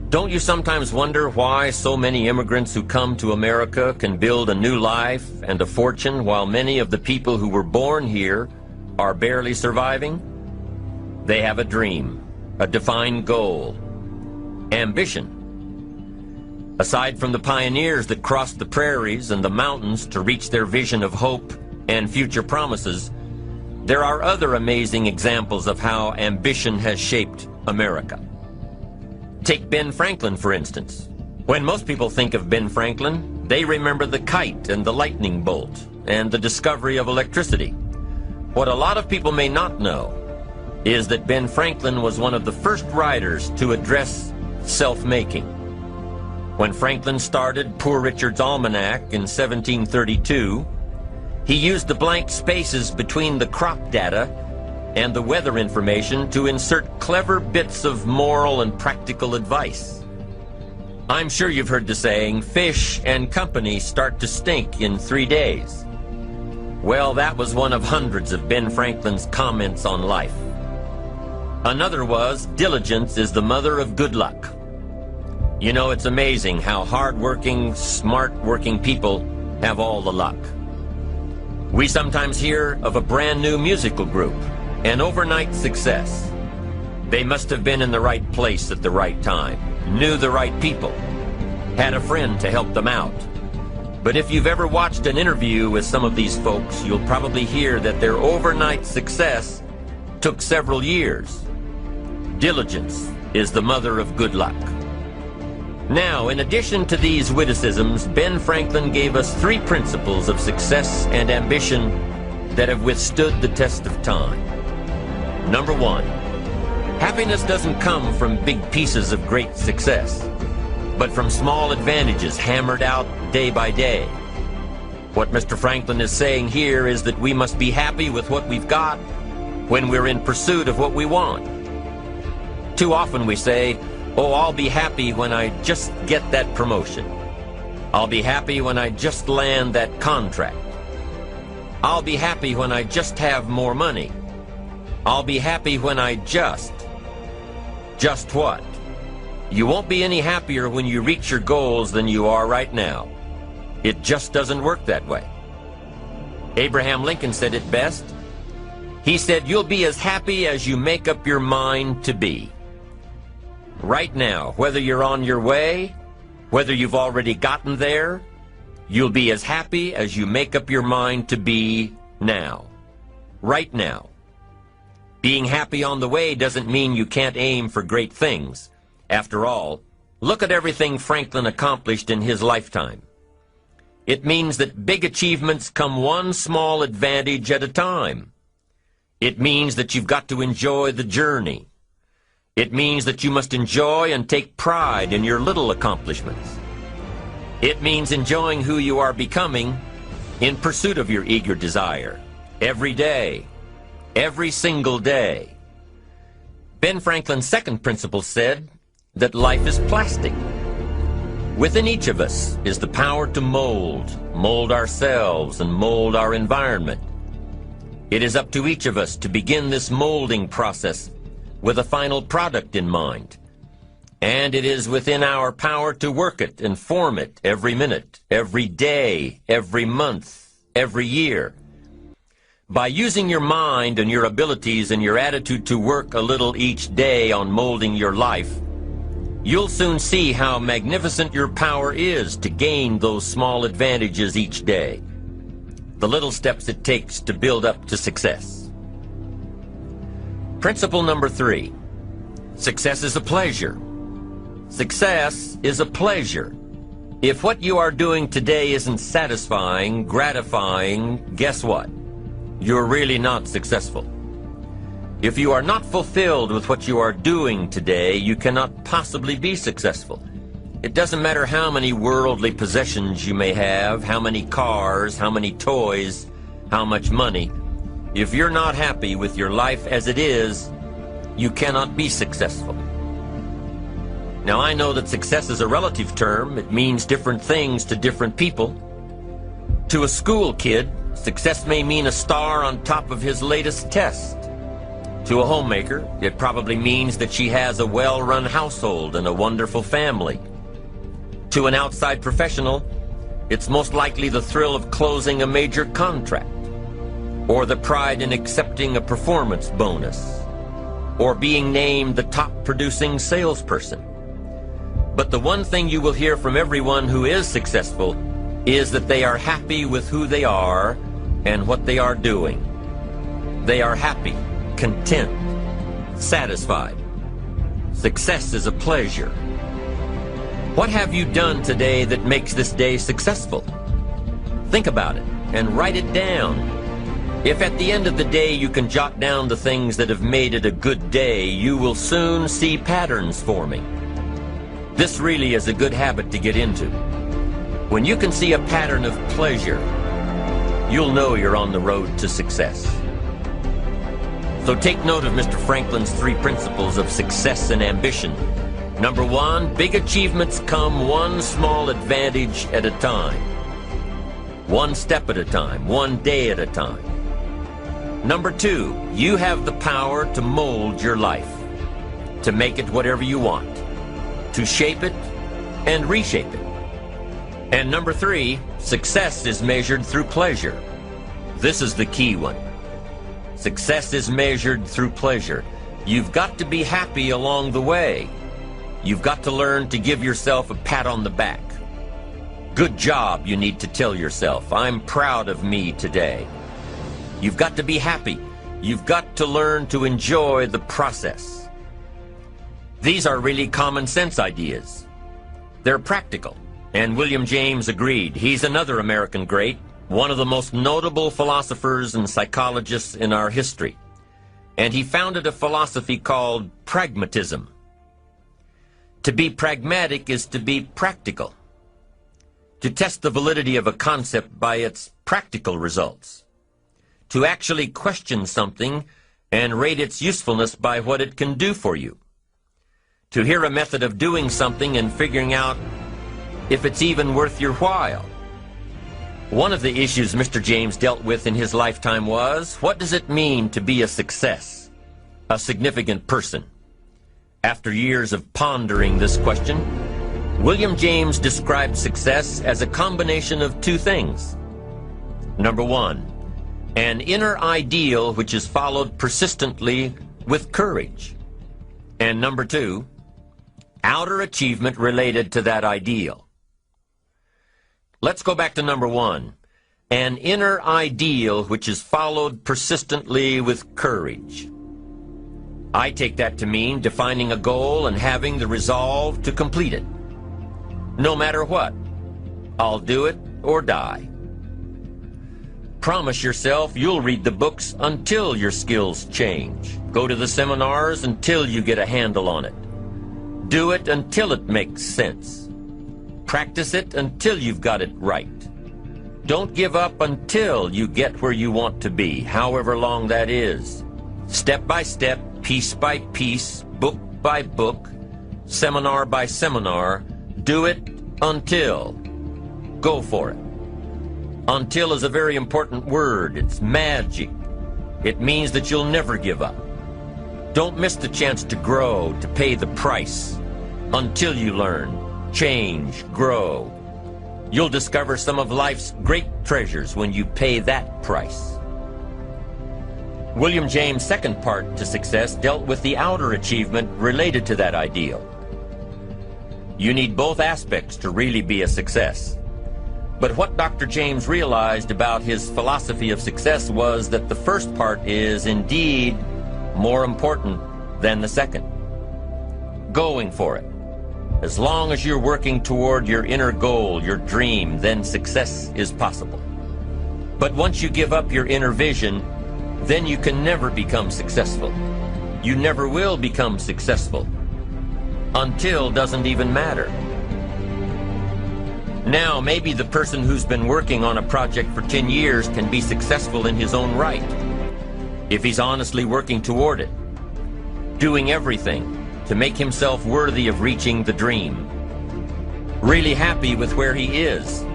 Don't you sometimes wonder why so many immigrants who come to America can build a new life and a fortune while many of the people who were born here are barely surviving? They have a dream, a defined goal, ambition. Aside from the pioneers that crossed the prairies and the mountains to reach their vision of hope and future promises, there are other amazing examples of how ambition has shaped America. Take Ben Franklin, for instance. When most people think of Ben Franklin, they remember the kite and the lightning bolt and the discovery of electricity. What a lot of people may not know is that Ben Franklin was one of the first writers to address self-making. When Franklin started Poor Richard's Almanac in 1732, he used the blank spaces between the crop data and the weather information to insert clever bits of moral and practical advice. I'm sure you've heard the saying, fish and company start to stink in 3 days. Well, that was one of hundreds of Ben Franklin's comments on life. Another was, diligence is the mother of good luck. You know, it's amazing how hard-working, smart-working people have all the luck. We sometimes hear of a brand new musical group, an overnight success. They must have been in the right place at the right time, knew the right people, had a friend to help them out. But if you've ever watched an interview with some of these folks, you'll probably hear that their overnight success took several years. Diligence is the mother of good luck. Now, in addition to these witticisms, Ben Franklin gave us 3 principles of success and ambition that have withstood the test of time. Number 1, happiness doesn't come from big pieces of great success, but from small advantages hammered out day by day. What Mr. Franklin is saying here is that we must be happy with what we've got when we're in pursuit of what we want. Too often we say, oh, I'll be happy when I just get that promotion. I'll be happy when I just land that contract. I'll be happy when I just have more money. I'll be happy when I just what? You won't be any happier when you reach your goals than you are right now. It just doesn't work that way. Abraham Lincoln said it best. He said, you'll be as happy as you make up your mind to be. Right now, whether you're on your way, whether you've already gotten there, you'll be as happy as you make up your mind to be now. Right now. Being happy on the way doesn't mean you can't aim for great things. After all, look at everything Franklin accomplished in his lifetime. It means that big achievements come one small advantage at a time. It means that you've got to enjoy the journey. It means that you must enjoy and take pride in your little accomplishments. It means enjoying who you are becoming in pursuit of your eager desire, every day, every single day. Ben Franklin's second principle said that life is plastic. Within each of us is the power to mold ourselves and mold our environment. It is up to each of us to begin this molding process with a final product in mind. And it is within our power to work it and form it every minute, every day, every month, every year. By using your mind and your abilities and your attitude to work a little each day on molding your life, you'll soon see how magnificent your power is to gain those small advantages each day, the little steps it takes to build up to success. Principle number 3, success is a pleasure. Success is a pleasure. If what you are doing today isn't satisfying, gratifying, guess what? You're really not successful. If you are not fulfilled with what you are doing today, you cannot possibly be successful. It doesn't matter how many worldly possessions you may have, how many cars, how many toys, how much money. If you're not happy with your life as it is, you cannot be successful. Now, I know that success is a relative term. It means different things to different people. To a school kid, success may mean a star on top of his latest test. To a homemaker, it probably means that she has a well-run household and a wonderful family. To an outside professional, it's most likely the thrill of closing a major contract, or the pride in accepting a performance bonus, or being named the top producing salesperson. But the one thing you will hear from everyone who is successful is that they are happy with who they are and what they are doing. They are happy, content, satisfied. Success is a pleasure. What have you done today that makes this day successful? Think about it and write it down. If at the end of the day you can jot down the things that have made it a good day, you will soon see patterns forming. This really is a good habit to get into. When you can see a pattern of pleasure, you'll know you're on the road to success. So take note of Mr. Franklin's 3 principles of success and ambition. Number 1, big achievements come one small advantage at a time. One step at a time, one day at a time. Number 2, you have the power to mold your life, to make it whatever you want, to shape it and reshape it. And number 3, success is measured through pleasure. This is the key one. Success is measured through pleasure. You've got to be happy along the way. You've got to learn to give yourself a pat on the back. Good job, you need to tell yourself. I'm proud of me today. You've got to be happy. You've got to learn to enjoy the process. These are really common sense ideas. They're practical, and William James agreed. He's another American great, one of the most notable philosophers and psychologists in our history. And he founded a philosophy called pragmatism. To be pragmatic is to be practical, to test the validity of a concept by its practical results, to actually question something and rate its usefulness by what it can do for you, to hear a method of doing something and figuring out if it's even worth your while. One of the issues Mr. James dealt with in his lifetime was, what does it mean to be a success, a significant person? After years of pondering this question, William James described success as a combination of 2 things. Number 1, an inner ideal which is followed persistently with courage. And number 2, outer achievement related to that ideal. Let's go back to number 1, an inner ideal which is followed persistently with courage. I take that to mean defining a goal and having the resolve to complete it. No matter what, I'll do it or die. Promise yourself you'll read the books until your skills change. Go to the seminars until you get a handle on it. Do it until it makes sense. Practice it until you've got it right. Don't give up until you get where you want to be, however long that is. Step by step, piece by piece, book by book, seminar by seminar, do it until. Go for it. Until is a very important word. It's magic. It means that you'll never give up. Don't miss the chance to grow, to pay the price. Until you learn, change, grow. You'll discover some of life's great treasures when you pay that price. William James' second part to success dealt with the outer achievement related to that ideal. You need both aspects to really be a success. But what Dr. James realized about his philosophy of success was that the first part is indeed more important than the second. Going for it. As long as you're working toward your inner goal, your dream, then success is possible. But once you give up your inner vision, then you can never become successful. You never will become successful. Until doesn't even matter. Now, maybe the person who's been working on a project for 10 years can be successful in his own right, if he's honestly working toward it, doing everything to make himself worthy of reaching the dream, really happy with where he is,